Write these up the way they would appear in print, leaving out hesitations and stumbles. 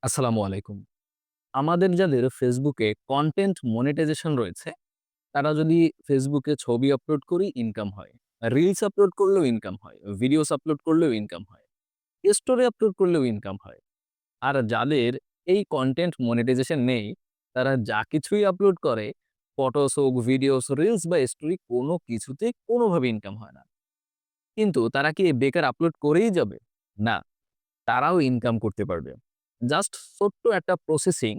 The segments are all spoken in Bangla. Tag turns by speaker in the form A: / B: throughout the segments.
A: আসসালামু আলাইকুম। আমাদের যাদের ফেসবুকে কনটেন্ট মনিটাইজেশন রয়েছে, তারা যদি ফেসবুকে ছবি আপলোড করি ইনকাম হয়। রিলস আপলোড করলেও ইনকাম হয়। ভিডিওস আপলোড করলেও ইনকাম হয়। স্টোরি আপলোড করলেও ইনকাম হয়। আর যাদের এই কনটেন্ট মনিটাইজেশন নেই, তারা যা কিছুই আপলোড করে, ফটোস হোক, ভিডিওস, রিলস বা স্টোরি কোনো কিছুতেই কোনোভাবে ইনকাম হয় না। কিন্তু তারা কি বেকার আপলোড করেই যাবে? না। তারাও ইনকাম করতে পারবে। জাস্ট ছোট্ট একটা প্রসেসিং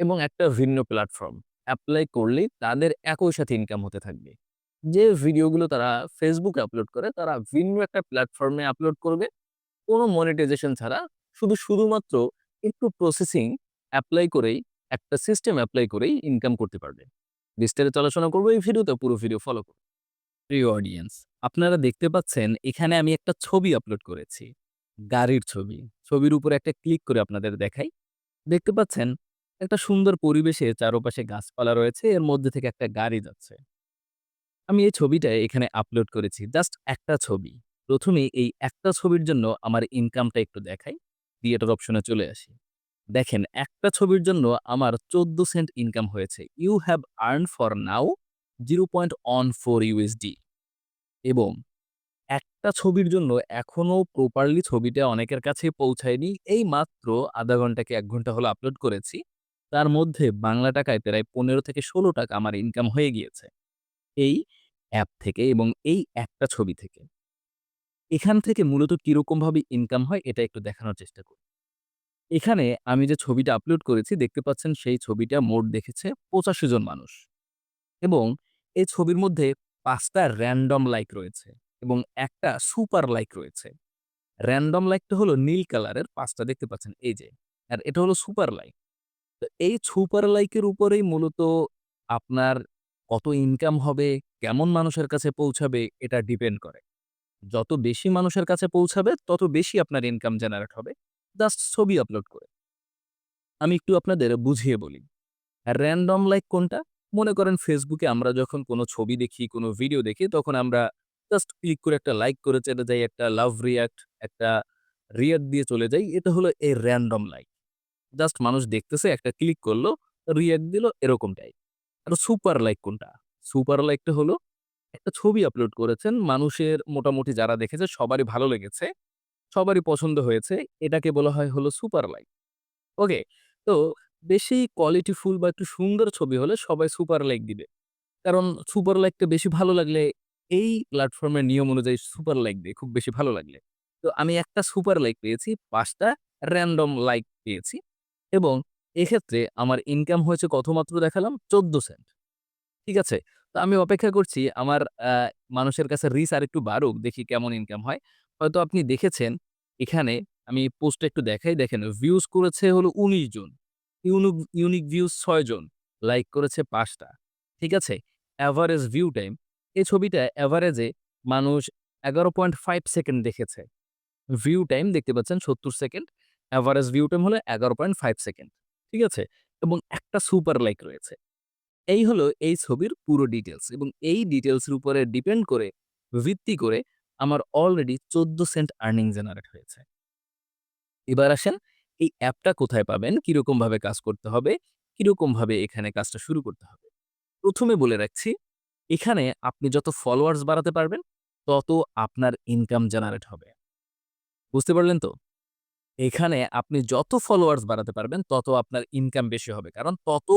A: এবং একটা ভিন্ন প্ল্যাটফর্ম এপ্লাই করলেই তাদের একই সাথে ইনকাম হতে থাকবে। যে ভিডিওগুলো তারা ফেসবুকে আপলোড করে, তারা ভিন্ন একটা প্ল্যাটফর্মে আপলোড করবে কোনো মনিটাইজেশন ছাড়া। শুধুমাত্র একটু প্রসেসিং এপ্লাই করেই, একটা সিস্টেম এপ্লাই করেই ইনকাম করতে পারবে। বিস্তারিত আলোচনা করবো এই ভিডিওতে, পুরো ভিডিও ফলো করুন। প্রিয় অডিয়েন্স, আপনারা দেখতে পাচ্ছেন এখানে আমি একটা ছবি আপলোড করেছি। গাড়ির ছবি। ছবির উপরে একটা ক্লিক করে আপনাদের দেখাই। দেখতে পাচ্ছেন একটা সুন্দর পরিবেশে চারপাশে গাছপালা রয়েছে। এর মধ্যে থেকে একটা গাড়ি যাচ্ছে। আমি এই ছবিটা এখানে আপলোড করেছি। জাস্ট একটা ছবি। ১ম এই এই একটা ছবির জন্য আমার ইনকামটা একটু দেখাই। ক্রিয়েটর অপশনে চলে আসি। দেখেন একটা ছবির জন্য আমার ১৪ সেন্ট ইনকাম হয়েছে। You have earned for now 0.14 USD এবং একটা ছবির জন্য এখনো প্রপারলি ছবিটা অনেকের কাছেই পৌঁছায়নি। এই মাত্র ০.৫ ঘন্টা কি ১ ঘন্টা হলো আপলোড করেছি। তার মধ্যে বাংলা টাকায় প্রায় ১৫ থেকে ১৬ টাকা আমার ইনকাম হয়ে গিয়েছে। এই অ্যাপ থেকে এবং এই একটা ছবি থেকে। এখান থেকে মূলত কিরকমভাবে ইনকাম হয় এটা একটু দেখানোর চেষ্টা করি। এখানে আমি যে ছবিটা আপলোড করেছি দেখতে পাচ্ছেন সেই ছবিটা মোট দেখেছে ৮৫ জন মানুষ। এবং এই ছবির মধ্যে ৫ টা র‍্যান্ডম লাইক রয়েছে এবং একটা সুপার লাইক রয়েছে। র‍্যান্ডম লাইকটা হলো নীল কালারের ৫ টা দেখতে পাচ্ছেন এই যে। আর এটা হলো সুপার লাইক। তো এই সুপার লাইকের উপরেই মূলত আপনার কত ইনকাম হবে, কেমন মানুষের কাছে পৌঁছাবে এটা ডিপেন্ড করে। যত বেশি মানুষের কাছে পৌঁছাবে তত বেশি আপনার ইনকাম জেনারেট হবে। জাস্ট ছবি আপলোড করে। আমি একটু আপনাদের বুঝিয়ে বলি। র‍্যান্ডম লাইক কোনটা? মনে করেন ফেসবুকে আমরা যখন কোনো ছবি দেখি, কোনো ভিডিও দেখি তখন আমরা জাস্ট ক্লিক করে একটা লাইক করে চলে যাই, একটা লাভ রিঅ্যাক্ট, একটা রিঅ্যাক্ট দিয়ে চলে যাই। এটা হলো এই র‍্যান্ডম লাইক। জাস্ট মানুষ দেখতেছে, একটা ক্লিক করলো, রিঅ্যাক্ট দিল এরকমটাই। আর সুপার লাইক কোনটা? সুপার লাইকটা হলো একটা ছবি আপলোড করেছেন, মানুষের মোটামুটি যারা দেখেছে সবারই ভালো লেগেছে, সবারই পছন্দ হয়েছে। এটাকে বলা হয় হলো সুপার লাইক। ওকে? তো বেশি কোয়ালিটিফুল বা একটু সুন্দর ছবি হলে সবাই সুপার লাইক দিবে। কারণ সুপার লাইকটা বেশি ভালো লাগলে এই প্ল্যাটফর্মের নিয়ম অনুযায়ী সুপার লাইক দেয় খুব বেশি ভালো লাগলে। তো আমি একটা সুপার লাইক পেয়েছি, ৫ টা র‍্যান্ডম লাইক পেয়েছি এবং এক্ষেত্রে আমার ইনকাম হয়েছে কত মাত্র দেখালাম? ১৪ সেন্ট। ঠিক আছে? তো আমি অপেক্ষা করছি আমার মানুষের কাছে রিচ আরেকটু বাড়ুক, দেখি কেমন ইনকাম হয়। হয়তো আপনি দেখেছেন এখানে আমি পোস্টটা একটু দেখাই, দেখেন ভিউজ করেছে হলো ১৯ জন। ইউনিক ভিউজ ৬ জন। লাইক করেছে ৫ টা। ঠিক আছে? এভারেজ ভিউ টাইম এই ছবিটা এভারেজে মানুষ ১১.৫ সেকেন্ড দেখেছে। ভিউ টাইম দেখতে পাচ্ছেন ৭০ সেকেন্ড। এভারেজ ভিউ টাইম হলো ১১.৫ সেকেন্ড। ঠিক আছে? এবং একটা সুপার লাইক রয়েছে। এই হলো এই ছবির পুরো ডিটেইলস এবং এই ডিটেইলস এর উপরে ডিপেন্ড করে, ভিত্তি করে আমার অলরেডি ১৪ সেন্ট আর্নিং জেনারেট হয়েছে। এবার আসেন এই অ্যাপটা কোথায় পাবেন, কিরকমভাবে কাজ করতে হবে, কিরকমভাবে এখানে কাজটা শুরু করতে হবে। ১ম এ বলে রাখছি, এখানে আপনি যত ফলোয়ার্স বাড়াতে পারবেন, তত আপনার ইনকাম জেনারেট হবে। বুঝতে পারলেন তো? এখানে আপনি যত ফলোয়ার্স বাড়াতে পারবেন, তত আপনার ইনকাম বেশি হবে। কারণ তত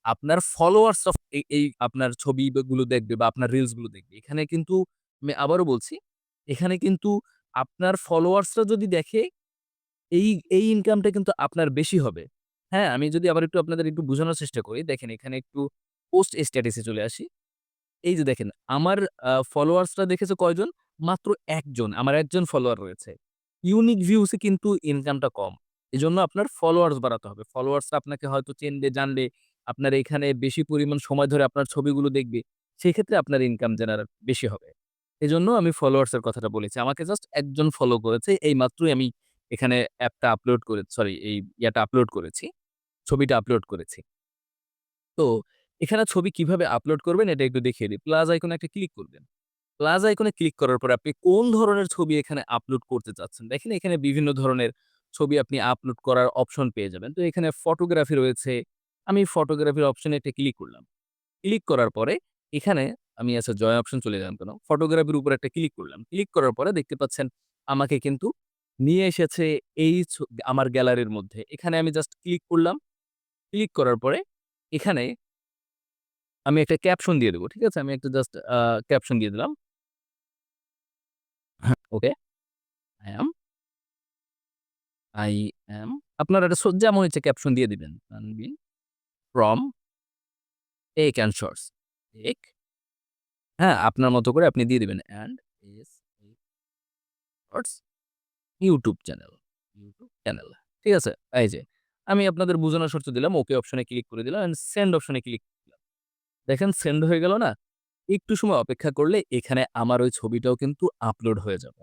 A: আপনার ফলোয়ার্স অফ এই আপনার ছবি গুলো দেখবে বা আপনার রিলস গুলো দেখবে। এখানে কিন্তু আমি আবারও বলছি, এখানে কিন্তু আপনার ফলোয়ার্সরা যদি দেখে এই, এই ইনকামটা কিন্তু আপনার বেশি হবে। হ্যাঁ, আমি যদি আবার একটু আপনাদের একটু বুঝানোর চেষ্টা করি, দেখেন এখানে একটু পোস্ট স্ট্যাটাস এ চলে আসি। এই যে দেখেন আমার ফলোয়ার্সরা দেখেছে কয়জন? মাত্র ১ জন। আমার ১ জন ফলোয়ার রয়েছে। ইউনিক ভিউস এ কিন্তু ইনকামটা কম। এজন্য আপনার ফলোয়ার্স বাড়াতে হবে। ফলোয়ার্সরা আপনাকে হয়তো চিনবে, জানবে। আপনার এখানে বেশি পরিমাণ সময় ধরে আপনার ছবিগুলো দেখবে। সেক্ষেত্রে আপনার ইনকাম জেনারেট বেশি হবে। এজন্য আমি ফলোয়ার্স এর কথাটা বলেছি। আমাকে জাস্ট ১ জন ফলো করেছে। এইমাত্রই আমি এখানে অ্যাপটা আপলোড করে সরি এই ইয়াটা আপলোড করেছি। ছবিটা আপলোড করেছি। তো এখানে ছবি কিভাবে আপলোড করবেন এটা একটু দেখিয়ে দিই। প্লাস আইকনে একটা ক্লিক করবেন। প্লাস আইকনে ক্লিক করার পরে আপনি কোন ধরনের ছবি এখানে আপলোড করতে চাচ্ছেন। দেখেন এখানে বিভিন্ন ধরনের ছবি আপনি আপলোড করার অপশন পেয়ে যাবেন। তো এখানে ফটোগ্রাফি রয়েছে। আমি ফটোগ্রাফির অপশনে একটা ক্লিক করলাম। ক্লিক করার পরে এখানে আমি আচ্ছা জয় অপশন চলে গেলাম কেন? ফটোগ্রাফির উপরে একটা ক্লিক করলাম। ক্লিক করার পরে দেখতে পাচ্ছেন আমাকে কিন্তু নিয়ে এসেছে এই আমার গ্যালারির মধ্যে। এখানে আমি জাস্ট ক্লিক করলাম। ক্লিক করার পরে এখানে আমি একটা ক্যাপশন দিয়ে দেব। ঠিক আছে? আমি একটা জাস্ট ক্যাপশন দিয়ে দিলাম। ওকে। I am, I am আপনারা এটা যেমন ইচ্ছে ক্যাপশন দিয়ে দিবেন। Tanvir from tech and shorts. Tech হ্যাঁ, আপনার মতো করে আপনি দিয়ে দিবেন and S A shorts YouTube channel. YouTube channel. ঠিক আছে? এই যে আমি আপনাদের বোঝানোর স্বার্থে দিলাম ওকে অপশনে ক্লিক করে দিলাম অ্যান্ড সেন্ড অপশনে ক্লিক দিলাম। দেখেন সেন্ড হয়ে গেল না? একটু সময় অপেক্ষা করলে এখানে আমার ওই ছবিটাও কিন্তু আপলোড হয়ে যাবে।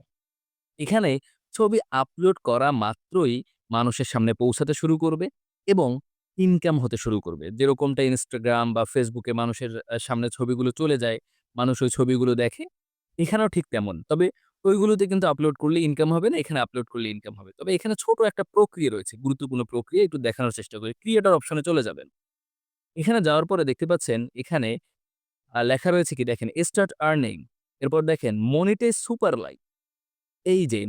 A: এখানে ছবি আপলোড করা মাত্রই মানুষের সামনে পৌঁছাতে শুরু করবে এবং ইনকাম হতে শুরু করবে। যেরকমটা Instagram বা Facebook এ মানুষের সামনে ছবিগুলো চলে যায়, মানুষ ওই ছবিগুলো দেখে। এখানেও ঠিক তেমন। তবে ওইগুলোতে কিন্তু আপলোড করলে ইনকাম হবে না, এখানে আপলোড করলে ইনকাম হবে। তবে এখানে ছোট একটা প্রক্রিয়া রয়েছে, গুরুত্বপূর্ণ প্রক্রিয়া একটু দেখানোর চেষ্টা করি। ক্রিয়েটর অপশনে চলে যাবেন। এখানে যাওয়ার পরে দেখতে পাচ্ছেন এখানে লেখা রয়েছে কি দেখেন, স্টার্ট আর্নিং এরপর দেখেন মনিটাইজ সুপার লাইক এই যে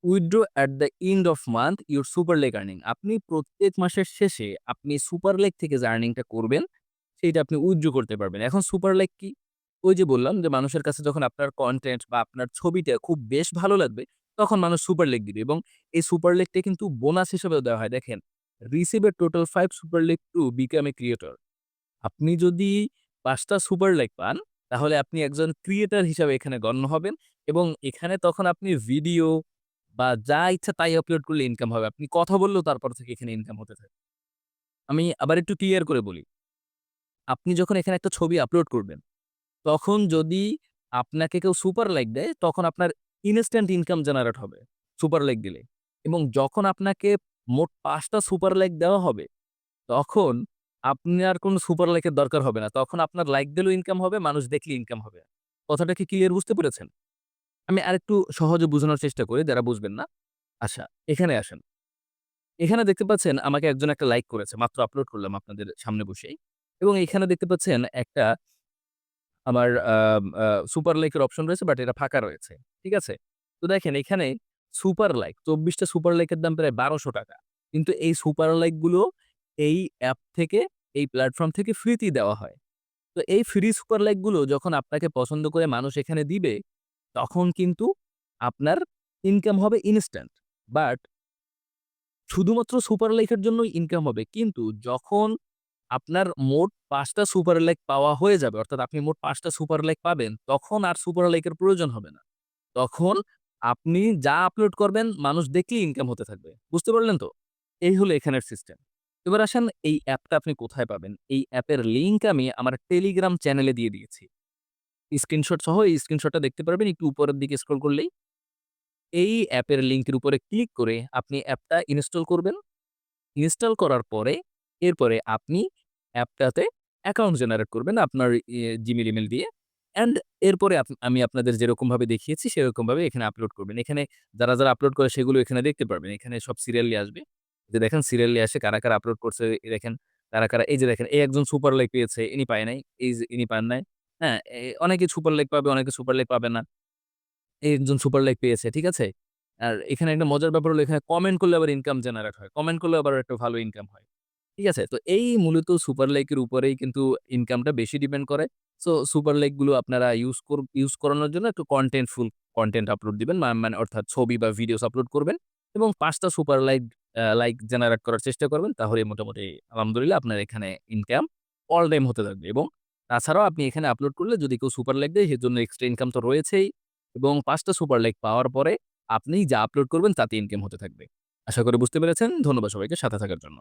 A: withdraw at the end of month your super leg earning. আপনি প্রত্যেক মাসের শেষে আপনি সুপার লেগ থেকে যে আর্নিংটা করবেন, সেইটা আপনি উইথড্র করতে পারবেন। এখন সুপার লেগ কি? ওই যে বললাম যে মানুষের কাছে যখন আপনার কনটেন্ট বা আপনার ছবিটা খুব বেশ ভালো লাগবে, তখন মানুষ সুপার লেগ দিবে এবং এই সুপার লেগটা কিন্তু বোনাস হিসেবেও দেওয়া হয়। দেখেন, receive a total 5 super leg to become a creator. আপনি যদি ৫ টা সুপার লাইক পান, তাহলে আপনি একজন ক্রিয়েটর হিসাবে এখানে গণ্য হবেন এবং এখানে তখন আপনি ভিডিও বা যা ইচ্ছা তাই আপলোড করলে ইনকাম হবে। আপনি কথা বললেও তারপর থেকে এখানে ইনকাম হতে থাকে। আমি আবার একটু ক্লিয়ার করে বলি। আপনি যখন এখানে একটা ছবি আপলোড করবেন, তখন যদি আপনাকে কেউ সুপার লাইক দেয়, তখন আপনার ইনস্ট্যান্ট ইনকাম জেনারেট হবে, সুপার লাইক দিলে। এবং যখন আপনাকে মোট ৫ টা সুপার লাইক দেওয়া হবে তখন আপনার কোনো সুপার লাইক এর দরকার হবে না। তখন আপনার লাইক দিলেও ইনকাম হবে, মানুষ দেখলে ইনকাম হবে। কথাটা কি ক্লিয়ার বুঝতে পেরেছেন? আমি আরেকটু সহজে বুঝানোর চেষ্টা করি যারা বুঝবেন না। আচ্ছা, এখানে আসেন। এখানে দেখতে পাচ্ছেন আমাকে একজন একটা লাইক করেছে। মাত্র আপলোড করলাম আপনাদের সামনে বসেই। এবং এখানে দেখতে পাচ্ছেন একটা আমার আ সুপার লাইক এর অপশন রয়েছে বাট এটা ফাঁকা রয়েছে। ঠিক আছে? তো দেখেন এখানে সুপার লাইক ২৪ টা সুপার লাইকের দাম প্রায় ৳১২০০। কিন্তু এই সুপার লাইক গুলো এই অ্যাপ থেকে, এই প্ল্যাটফর্ম থেকে ফ্রিতেই দেওয়া হয়। তো এই ফ্রি সুপার লাইক গুলো যখন আপনাকে পছন্দ করে মানুষ এখানে দিবে, তখন কিন্তু আপনার ইনকাম হবে ইনস্ট্যান্ট। বাট শুধুমাত্র সুপার লাইকের জন্যই ইনকাম হবে। কিন্তু যখন আপনার মোট ৫ টা সুপার লাইক পাওয়া হয়ে যাবে, অর্থাৎ আপনি মোট ৫ টা সুপার লাইক পাবেন, তখন আর সুপার লাইকের প্রয়োজন হবে না। তখন আপনি যা আপলোড করবেন মানুষ দেখলেই ইনকাম হতে থাকবে। বুঝতে পারলেন তো? এই হলো এখানের সিস্টেম। এবার আসেন এই অ্যাপটা আপনি কোথায় পাবেন? এই অ্যাপের লিংক আমি আমার টেলিগ্রাম চ্যানেলে দিয়ে দিয়েছি। স্ক্রিনশট সহ এই স্ক্রিনশটটা দেখতে পারবেন একটু উপরের দিকে স্ক্রল করলেই। এই অ্যাপের লিংকের উপরে ক্লিক করে আপনি অ্যাপটা ইনস্টল করবেন। ইনস্টল করার পরে এরপরে আপনি অ্যাপটাতে অ্যাকাউন্ট জেনারেট করবেন আপনার Gmail ইমেইল দিয়ে। অ্যান্ড এরপরে আমি আপনাদের যেরকমভাবে দেখিয়েছি সেরকমভাবে এখানে আপলোড করবেন। এখানে যারা আপলোড করে সেগুলো এখানে দেখতে পারবেন। এখানে সব সিরিয়ালি আসবে। এই যে দেখেন সিরিয়ালি আসে কারা আপলোড করছে দেখেন কারা এই যে দেখেন এই একজন সুপার লাইক পেয়েছে, ইনি পায় নাই। এই যে ইনি পান নাই। হ্যাঁ? অনেকে সুপার লাইক পাবে, অনেকে সুপার লাইক পাবে না। এই একজন সুপার লাইক পেয়েছে, ঠিক আছে? আর এখানে একটা মজার ব্যাপার হলো এখানে কমেন্ট করলে আবার ইনকাম জেনারেট হয়। কমেন্ট করলে আবার একটা ভালো ইনকাম হয়। ঠিক আছে? তো এই মূলত সুপার লাইকের উপরেই কিন্তু ইনকামটা বেশি ডিপেন্ড করে। সো সুপার লাইক গুলো আপনারা ইউজ করানোর জন্য একটু কনটেন্ট আপলোড দিবেন। মানে অর্থাৎ ছবি বা ভিডিওস আপলোড করবেন এবং ৫ টা সুপার লাইক জেনারেট করার চেষ্টা করবেন। তাহলে মোটামুটি আলহামদুলিল্লাহ আপনার এখানে ইনকাম অল টাইম হতে থাকবে এবং তাছাড়াও আপনি এখানে আপলোড করলে যদি কেউ সুপার লাইক দেয় সেজন্য এক্সট্রা ইনকাম তো রয়েছেই এবং ৫ টা সুপার লাইক পাওয়ার পরে আপনি যা আপলোড করবেন তাতে ইনকাম হতে থাকবে। আশা করি বুঝতে পেরেছেন। ধন্যবাদ সবাইকে সাথে থাকার জন্য।